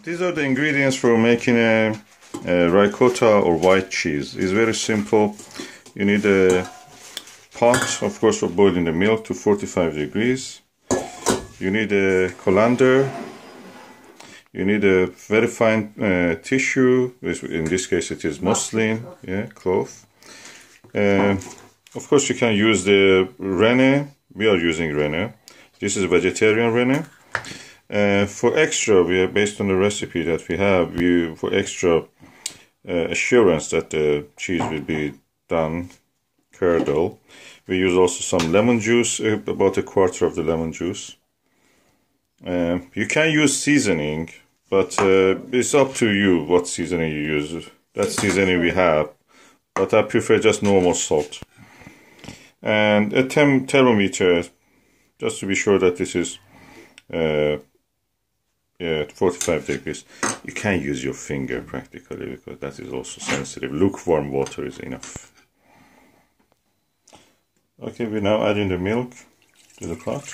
These are the ingredients for making a ricotta or white cheese. It's very simple. You need a pot, of course, for boiling the milk to 45 degrees. You need a colander. You need a very fine tissue. In this case, it is muslin, cloth. Of course, you can use the renne. We are using renne. This is vegetarian renne. For extra, we are based on the recipe that we have. For extra assurance that the cheese will be done curdle, we use also some lemon juice, about a quarter of the lemon juice. You can use seasoning, but it's up to you what seasoning you use. That seasoning we have, but I prefer just normal salt. And a thermometer, just to be sure that this is 45 degrees. You can use your finger practically, because that is also sensitive. Lukewarm water is enough. Okay, we're now adding the milk to the pot.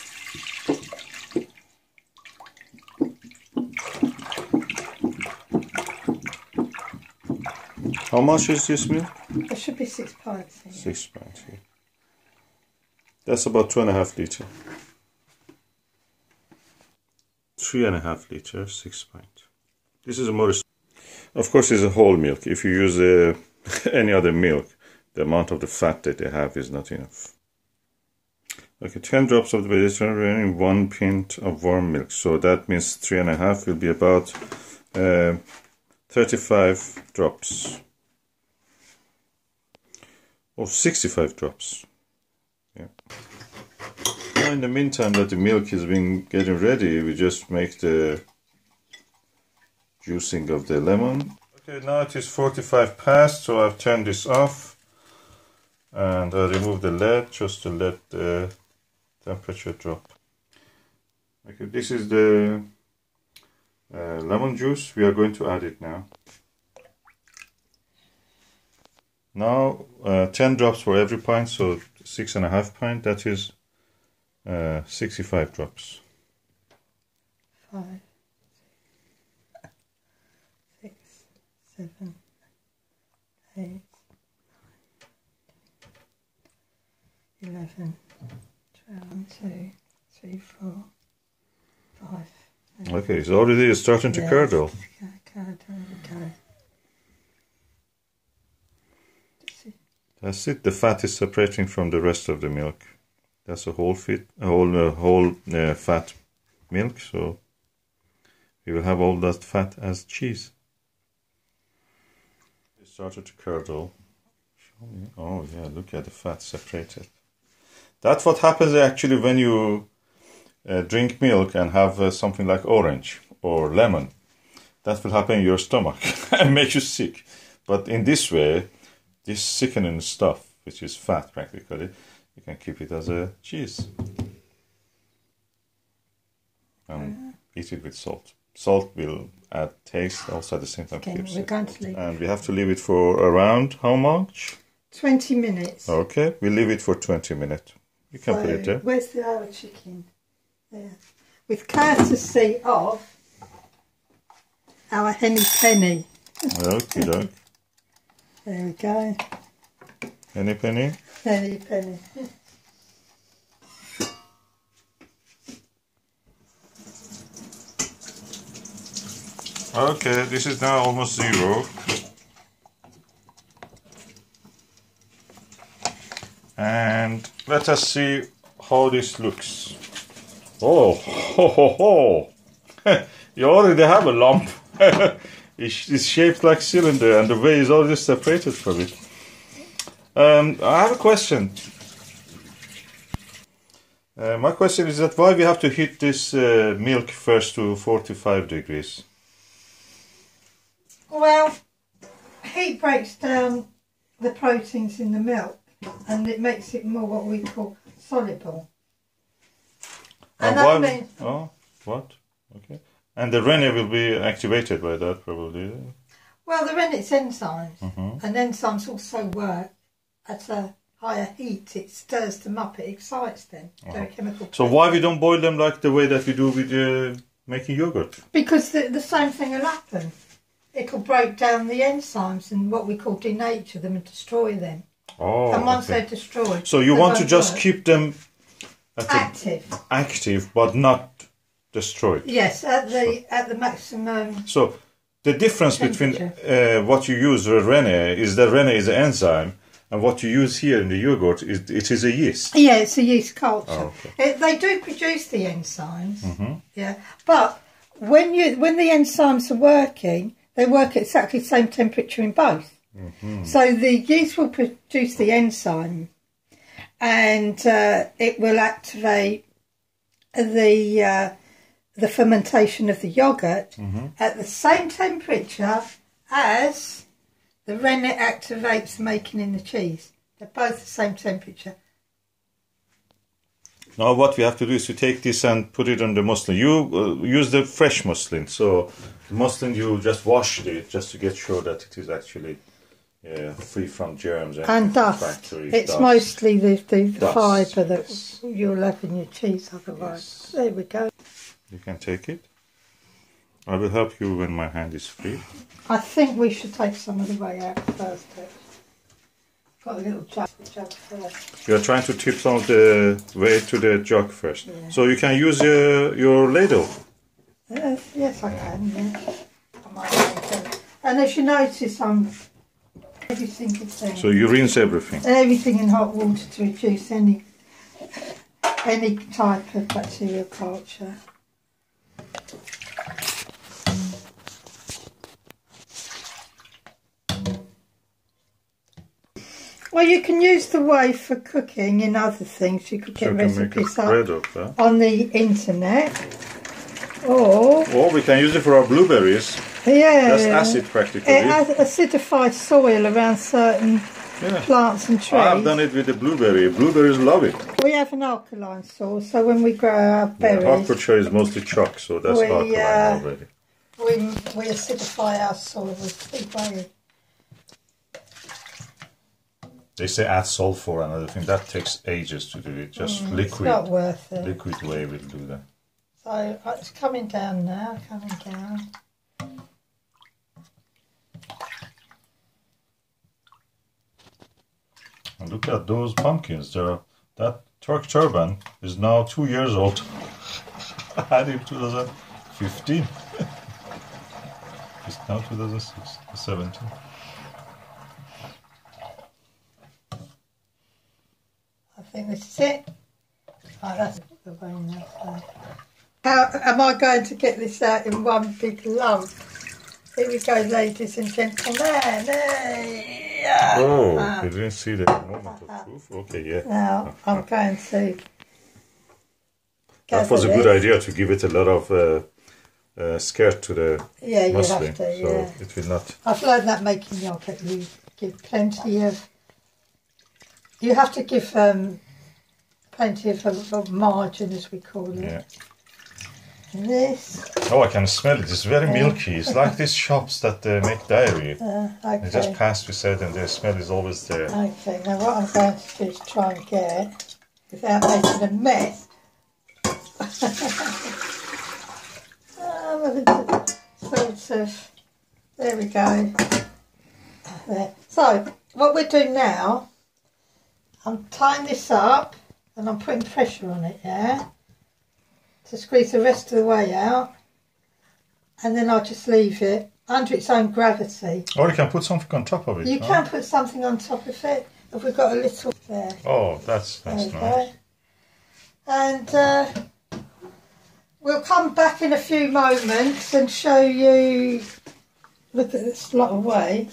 How much is this milk? It should be 6 pints. 6 pints, yeah. That's about 2.5 liters. 3.5 liters, 6 pints. This is a more. Of course, it's a whole milk. If you use any other milk, the amount of the fat that they have is not enough. Okay, 10 drops of the vegetarian in 1 pint of warm milk. So that means 3.5 will be about 35 drops. Or 65 drops. Yeah. Now in the meantime that the milk has been getting ready, we just make the juicing of the lemon. Okay, now it is 45 past, so I've turned this off. And I remove the lid just to let the temperature drop. Okay, this is the lemon juice. We are going to add it now. Now 10 drops for every pint, so 6.5 pints. That is 65 drops. 5, 6, 7, 8, 11, 12, 1, 2, 3, 4, 5. Okay, it's already starting to curdle. That's it. The fat is separating from the rest of the milk. That's a whole fat milk, so we will have all that fat as cheese. It started to curdle. Oh yeah, look at the fat separated. That's what happens actually when you drink milk and have something like orange or lemon. That will happen in your stomach and make you sick. But in this way, this sickening stuff, which is fat practically, you can keep it as a cheese. And eat it with salt. Salt will add taste, also at the same time keeps it. And we have to leave it for around how much? 20 minutes. Okay, we leave it for 20 minutes. You can put it there. Where's the other chicken? There. With courtesy of our henny penny. Okay, doke. There we go. Henny penny? Henny penny. Okay, this is now almost 0. And let us see how this looks. Oh, ho, ho, ho. You already have a lump. It's shaped like cylinder, and the whey is already separated from it. I have a question. My question is that why we have to heat this milk first to 45 degrees? Well, heat breaks down the proteins in the milk, and it makes it more what we call soluble. And that means... Oh, what? Okay. And the renne will be activated by that, probably. Well, the rennet enzymes, and enzymes also work at a higher heat. It stirs them up, it excites them. They're a chemical process. So why we don't boil them like the way that we do with making yogurt? Because the same thing will happen. It will break down the enzymes and what we call denature them and destroy them. Oh, and once okay. they're destroyed, so you want to just keep them active, but not destroyed. Yes, at the maximum. So the difference between what you use Rene is that Rene is an enzyme, and what you use here in the yogurt is it is a yeast. Yeah, it's a yeast culture. Oh, okay. They do produce the enzymes. Yeah, but when the enzymes are working, they work at exactly the same temperature in both. So the yeast will produce the enzyme, and it will activate the fermentation of the yogurt at the same temperature as the rennet activates making in the cheese. They're both the same temperature. Now what we have to do is to take this and put it on the muslin. You use the fresh muslin, so the muslin you just washed it just to get sure that it is actually free from germs and dust. It's dust. Mostly the fibre that you'll have in your cheese otherwise. Yes. There we go. You can take it. I will help you when my hand is free. I think we should take some of the way out first. Got a little jug first. You are trying to tip some of the way to the jug first. Yeah. So you can use your ladle. Yes, I can. Yeah. I might. And as you notice, every single thing. So you rinse everything. Everything in hot water to reduce any type of bacterial culture. Well, you can use the whey for cooking in other things. You could get recipes up on the internet. Or we can use it for our blueberries. Yeah. That's acid practically. It acidifies soil around certain plants and trees. I've done it with the blueberry. Blueberries love it. We have an alkaline soil, so when we grow our berries... Hertfordshire is mostly chalk, so that's alkaline already. We acidify our soil with whey. They say add sulfur and other thing. That takes ages to do it. Just liquid. It's not worth it. Liquid whey will do that. So it's coming down now, coming down. And look at those pumpkins. That Turk turban is now 2 years old. I had it in 2015. It's now 2017. I think this is it. Oh, that's the way now. How am I going to get this out in one big lump? Here we go, ladies and gentlemen. Oh, you didn't see the moment of truth? Okay, yeah. Now, I'm going to... That was a good idea to give it a lot of skirt to the muslin. You have to, so it will not... I've learned that making yogurt. You give plenty of... You have to give plenty of margin, as we call it. Yeah. And this. Oh, I can smell it. It's very milky. It's like these shops that make dairy. Okay. They just pasteurized and the smell is always there. Okay, now what I'm going to do is try and get, without making a mess, sort of, there we go. There. So, what we're doing now, I'm tying this up and I'm putting pressure on it, yeah? To squeeze the rest of the way out. And then I'll just leave it under its own gravity. Or you can put something on top of it. You can put something on top of it. If we've got a little there. Oh, that's nice. And we'll come back in a few moments and show you. Look at this lot of whey.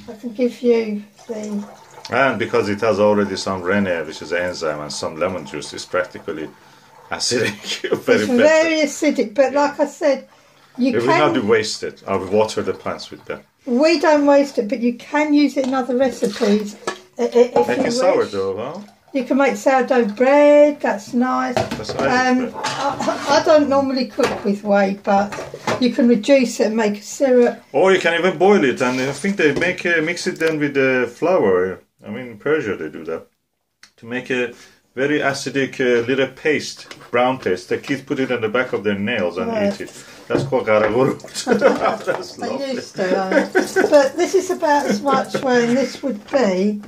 I can give you the... And because it has already some Rene, which is an enzyme, and some lemon juice, it's practically acidic. It's very acidic, but like I said, it will not be wasted. I will water the plants with that. We don't waste it, but you can use it in other recipes. Making sourdough, huh? You can make sourdough bread, that's nice. That's I don't normally cook with whey, but you can reduce it and make a syrup. Or you can even boil it, and I think they mix it then with the flour. I mean, in Persia they do that. To make a very acidic little paste, brown paste. The kids put it on the back of their nails and eat it. That's called garagurut. That's lovely. I used to. But this is about as much when this would be.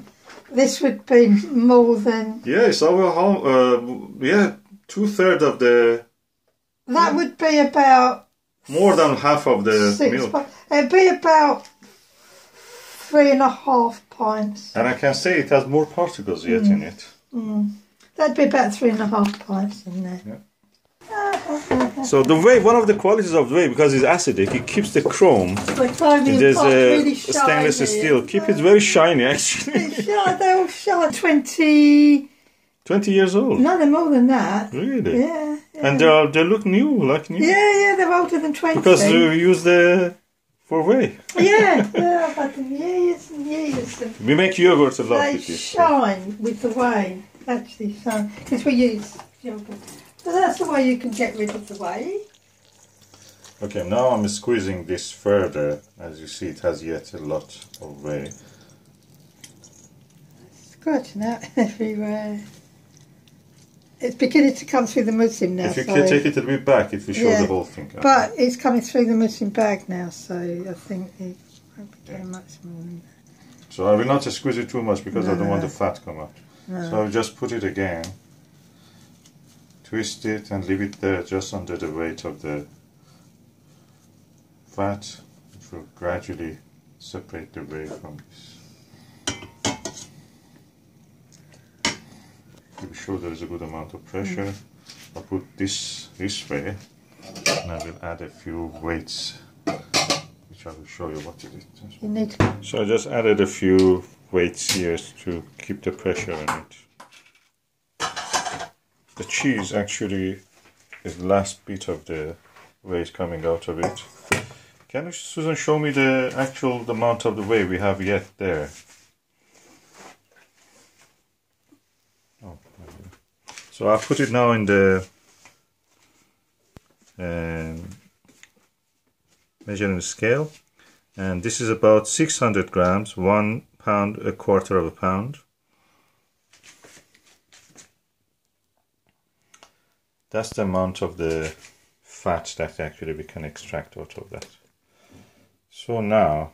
This would be more than... Yes, our home, yeah, 2/3 of the... That would be about... More than half of the milk. It'd be about 3.5 pints. And I can say it has more particles yet in it. That'd be about 3.5 pints in there. Yeah. So the whey, one of the qualities of the whey, because it's acidic, it keeps the chrome. There's really stainless steel. Keep it very shiny, actually. They're all shiny. 20 years old. No, they're more than that. Really? Yeah. And they look new, like new. Yeah, they're older than 20. Because we use the for whey. Yeah, I've had them years and years. We make yogurt a lot. They shine with the whey. Actually shine. Because we use yogurt. So that's the way you can get rid of the whey. Okay, now I'm squeezing this further. As you see, it has yet a lot of whey. Squirting out everywhere. It's beginning to come through the muslin now. If you can take it a bit back, if you show the whole thing. But it's coming through the muslin bag now, so I think it won't be doing much more than that. So I will not squeeze it too much because I don't want the fat to come out. No. So I'll just put it again. Twist it and leave it there just under the weight of the fat. It will gradually separate the whey from this. To be sure there is a good amount of pressure, I'll put this way and I will add a few weights which I will show you what it is. So I just added a few weights here to keep the pressure in it. The cheese actually is the last bit of the whey coming out of it. Can you, Susan, show me the actual amount of the whey we have yet there? Oh, so I'll put it now in the measuring scale, and this is about 600 grams, 1 pound, 1/4 of a pound. That's the amount of the fat that actually we can extract out of that. So now,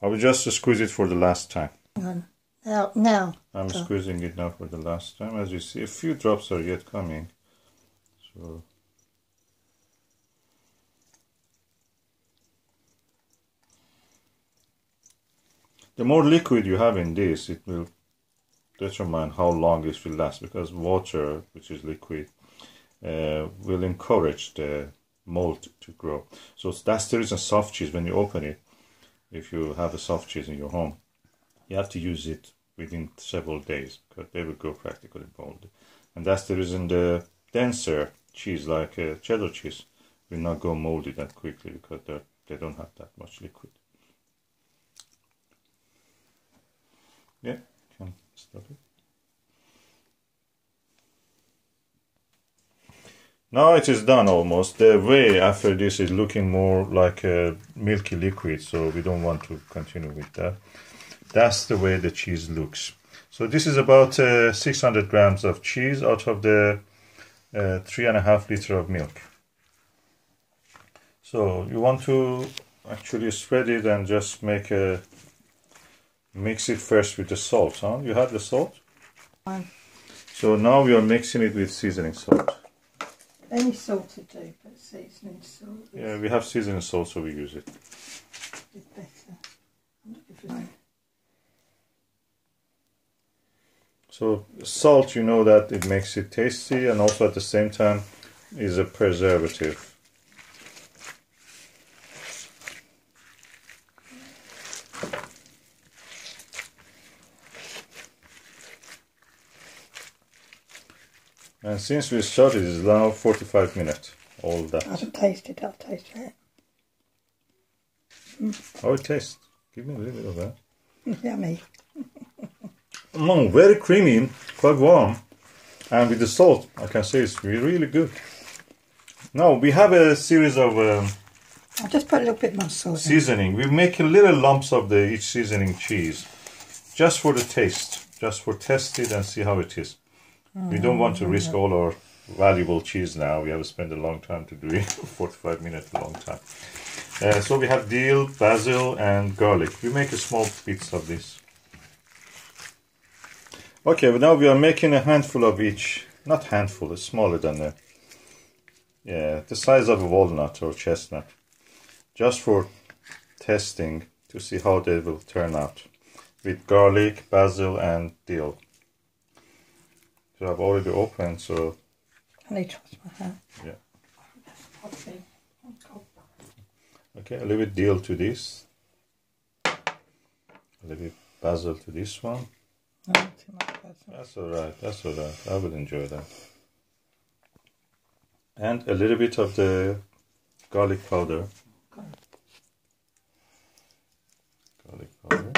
I will just squeeze it for the last time. Now. I'm squeezing it now for the last time. As you see, a few drops are yet coming. So the more liquid you have in this, it will determine how long this will last, because water, which is liquid, will encourage the mold to grow. So that's the reason soft cheese, when you open it, if you have a soft cheese in your home, you have to use it within several days, because they will go practically moldy. And that's the reason the denser cheese, like cheddar cheese, will not go moldy that quickly, because they don't have that much liquid. Yeah. Stop it. Now it is done almost. The whey after this is looking more like a milky liquid, so we don't want to continue with that. That's the way the cheese looks. So this is about 600 grams of cheese out of the 3.5 liters of milk. So you want to actually spread it and just mix it first with the salt, huh? You have the salt? So now we are mixing it with seasoning salt. Any salt to do, but seasoning salt. Yeah, we have seasoning salt, so we use it. It's better. So salt, you know that it makes it tasty, and also at the same time is a preservative. And since we started, it's now 45 minutes, all that. I haven't tasted it, I'll taste it. How it tastes? Give me a little bit of that. Yummy. Very creamy, quite warm. And with the salt, I can say it's really good. Now, we have a series of I'll just put a little bit more salt in. seasoning. We make little lumps of each seasoning cheese, just for the taste. just for test it and see how it is. We don't want to risk all our valuable cheese now. We have spent a long time to do it, 45 minutes, a long time. So we have dill, basil and garlic. We make a small bits of this. Okay, well now we are making a handful of each. Not handful, it's smaller than the size of a walnut or chestnut. Just for testing to see how they will turn out. With garlic, basil and dill. So I've already opened, so... I need to wash my hand. Yeah. Okay, a little bit dill to this. A little bit basil to this one. No, too much basil. That's alright, that's alright. I would enjoy that. And a little bit of the garlic powder. Garlic powder.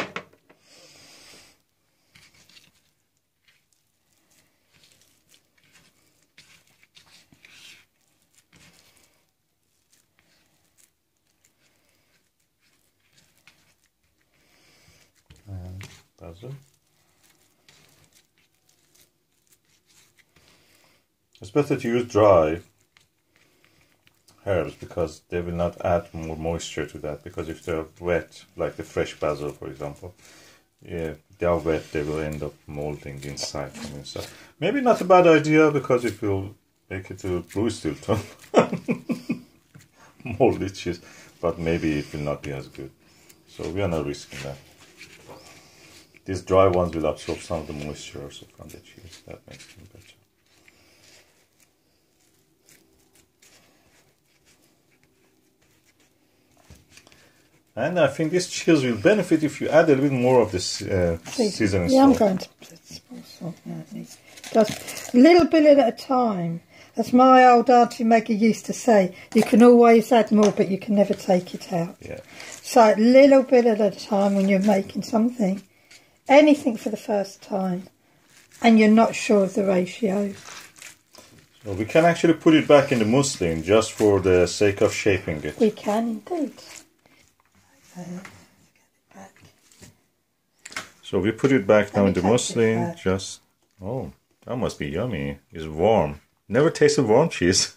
And basil. It's better to use dry herbs because they will not add more moisture to that, because if they're wet, like the fresh basil for example, yeah, they are wet, they will end up molding inside from inside. Maybe not a bad idea because it will make it to blue Stilton molded cheese, but maybe it will not be as good. So we are not risking that. These dry ones will absorb some of the moisture also from the cheese. That makes them better. And I think this cheese will benefit if you add a little bit more of this seasoning salt. Yeah, I'm going to put some salt now. Just a little bit at a time. As my old Auntie Maggie used to say, you can always add more, but you can never take it out. Yeah. So a little bit at a time when you're making something, anything for the first time, and you're not sure of the ratio. So we can actually put it back in the muslin just for the sake of shaping it. We can indeed. So we put it back now in the muslin, just, oh, that must be yummy. It's warm. Never tasted warm cheese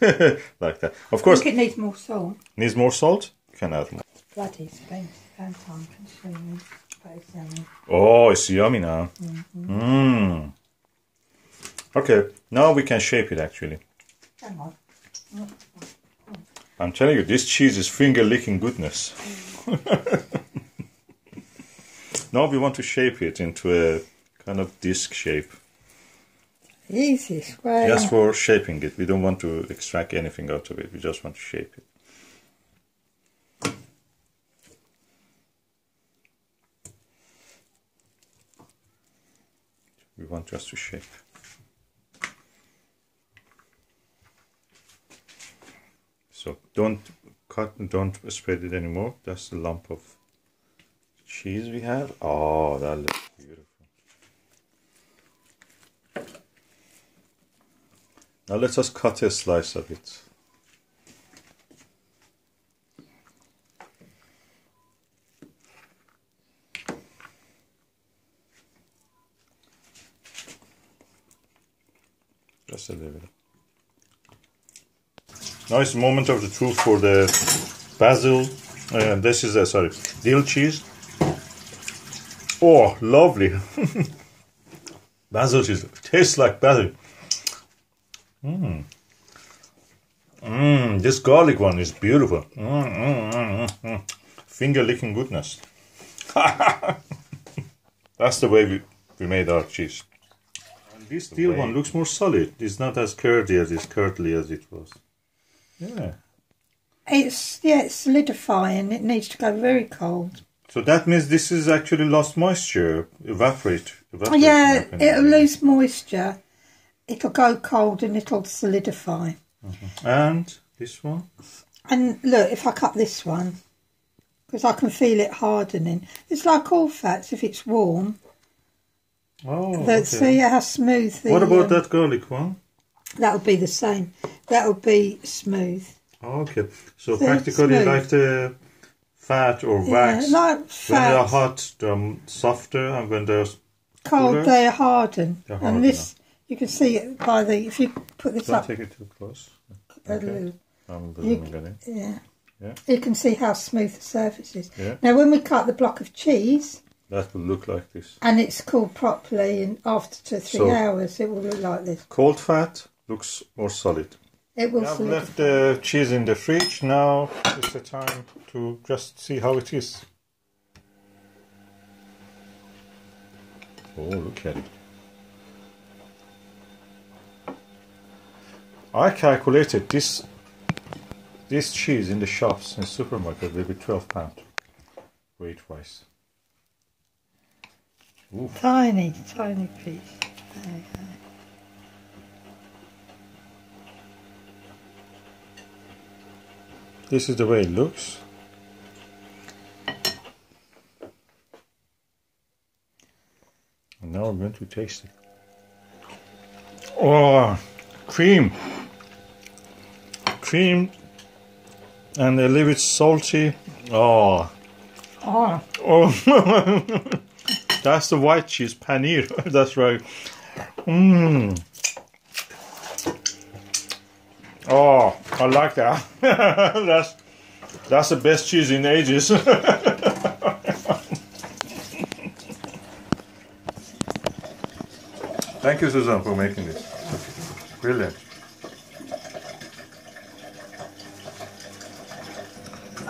like that. Of course. I think it needs more salt. Needs more salt? You can add more. Bloody expensive and time consuming, but it's yummy. Oh, it's yummy now. Okay, now we can shape it actually. Hang on. I'm telling you, this cheese is finger-licking goodness. Now we want to shape it into a kind of disc shape. Easiest way. Just for shaping it. We don't want to extract anything out of it. We just want to shape it. We want just to shape. So don't cut and don't spread it anymore. That's the lump of cheese we have. Oh, that looks beautiful. Now let us cut a slice of it. Just a little bit. Now it's the moment of the truth for the basil. This is dill cheese. Oh, lovely! Basil cheese tastes like basil. This garlic one is beautiful. Finger-licking goodness. That's the way we made our cheese. And this dill one looks more solid. It's not as curdly as it was. Yeah. It's solidifying. It needs to go very cold. So that means this is actually lost moisture, evaporate. Yeah, it'll lose moisture. It'll go cold and it'll solidify. And this one? And look, if I cut this one, because I can feel it hardening. It's like all fats if it's warm. Oh, okay. See how smooth the... What about that garlic one? That'll be the same. That'll be smooth. Okay, so practically like the fat or wax. Like fat. When they are hot, they're softer, and when they're cold, they harden. They're And hardened this, you can see it by the, if you put this Don't up. take it too close. A Okay. little, I'm you, zooming in. yeah. Yeah. You can see how smooth the surface is. Yeah. Now when we cut the block of cheese, That will look like this. and it's cooled properly, and after 2 or 3 hours it will look like this. Cold fat looks more solid. It will I've left the cheese in the fridge. Now it's the time to just see how it is. Oh, look at it. I calculated this cheese in the shops in the supermarket will be £12 weight-wise. Ooh. Tiny, tiny piece. There you go. This is the way it looks. And now I'm going to taste it. Oh, cream. Cream. And a little bit salty. Oh. Oh, Oh. That's the white cheese, paneer. That's right. Mmm. Oh, I like that. That's the best cheese in ages. Thank you, Susan, for making this. Brilliant.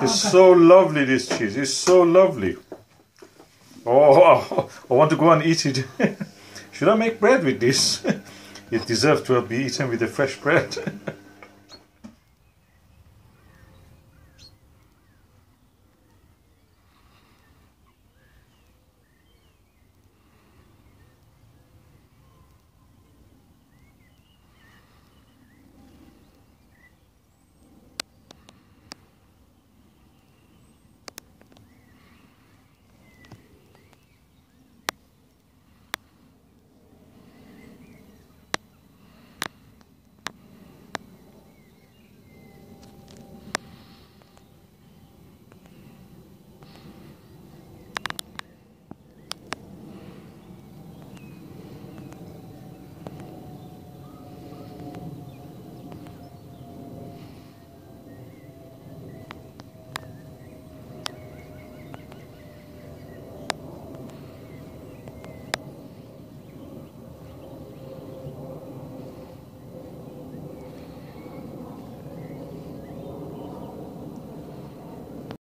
It's so lovely, this cheese. It's so lovely. Oh, I want to go and eat it. Should I make bread with this? It deserves to be eaten with the fresh bread.